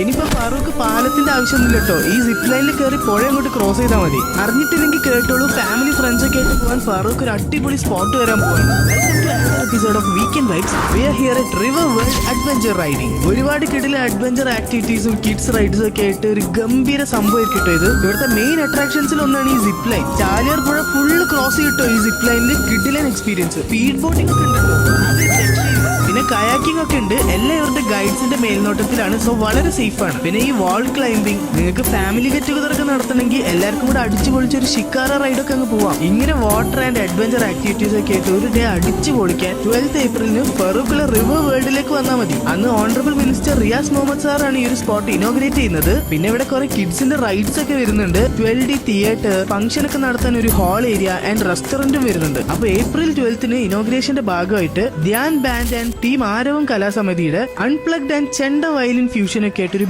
ഇനിയിപ്പോ ഫാറൂഖ് പാലത്തിന്റെ ആവശ്യമൊന്നുമില്ല കേട്ടോ. ഈ സിപ്പ് ലൈനിൽ കയറി പുഴ അങ്ങോട്ട് ക്രോസ് ചെയ്താൽ മതി. അറിഞ്ഞിട്ടില്ലെങ്കിൽ കേട്ടോളൂ, ഫാമിലി ഫ്രണ്ട്സ് ഒക്കെ ആയിട്ട് പോകാൻ ഫാറൂഖ് ഒരു അടിപൊളി സ്പോട്ട് വരാൻ പോവാണ്. Episode of weekend vibes. We are here at river world adventure riding. ഒരുപാട് കിടിലൻ അഡ്വഞ്ചർ ആക്ടിവിറ്റീസും കിഡ്സ് റൈഡ്സും ഒക്കെ ആയിട്ട് ഒരു ഗംഭീര സംഭവം കിട്ടും. ഇത് ഇവിടുത്തെ മെയിൻ അട്രാക്ഷൻസിൽ ഒന്നാണ് ഈ സിപ്പ് ലൈൻ. ചാലിയാർ പുഴ ഫുള്ള് ക്രോസ് കിട്ടോ ഈ സിപ്പ് ലൈനിൽ. കിടിലൻ എക്സ്പീരിയൻസ്. സ്പീഡ് ബോട്ടിംഗ് ഒക്കെ ഉണ്ട്. പിന്നെ കയാക്കിംഗ് ഒക്കെ ഉണ്ട്. എല്ലാം ഇവരുടെ ഗൈഡ്സിന്റെ മേൽനോട്ടത്തിലാണ്. സോ വളരെ സേഫ് ആണ്. പിന്നെ ഈ വാൾ ക്ലൈംബിംഗ്, നിങ്ങൾക്ക് ഫാമിലി ഗെറ്റ് ടുഗദർ ഒക്കെ നടത്തണമെങ്കിൽ എല്ലാവർക്കും കൂടെ അടിച്ചു പൊളിച്ച് ഒരു ഷിക്കാര റൈഡ് ഒക്കെ അങ്ങ് പോവാം. ഇങ്ങനെ വാട്ടർ ആൻഡ് അഡ്വഞ്ചർ ആക്ടിവിറ്റീസ് ഒക്കെ ആയിട്ട് ഒരു ഡേ അടിച്ചു പൊളിക്കാൻ 12th ഏപ്രിലിന് ഫറൂഖിലെ റിവർ വേൾഡിലേക്ക് വന്നാൽ മതി. അന്ന് honourable minister Riyas Muhammad sir ആണ് ഈ ഒരു സ്പോട്ട് ഇനോഗ്രേറ്റ് ചെയ്യുന്നത്. പിന്നെ ഇവിടെ കുറെ കിഡ്സിന്റെ റൈഡ്സ് ഒക്കെ വരുന്നുണ്ട്. 12D തിയേറ്റർ, ഫംഗ്ഷൻ ഒക്കെ നടത്താൻ ഒരു ഹാൾ ഏരിയ ആൻഡ് റെസ്റ്റോറന്റും വരുന്നുണ്ട്. അപ്പൊ ഏപ്രിൽ 12th ഇനോഗ്രേഷന്റെ ഭാഗമായിട്ട് ധ്യാൻ ബാൻഡ് ആൻഡ് ടീം ആരവം കലാസമിതിയുടെ അൺപ്ലഗ്ഡ് ആൻഡ് ചെണ്ട വയലിൻ ഫ്യൂഷൻ ഒക്കെ ആയിട്ടൊരു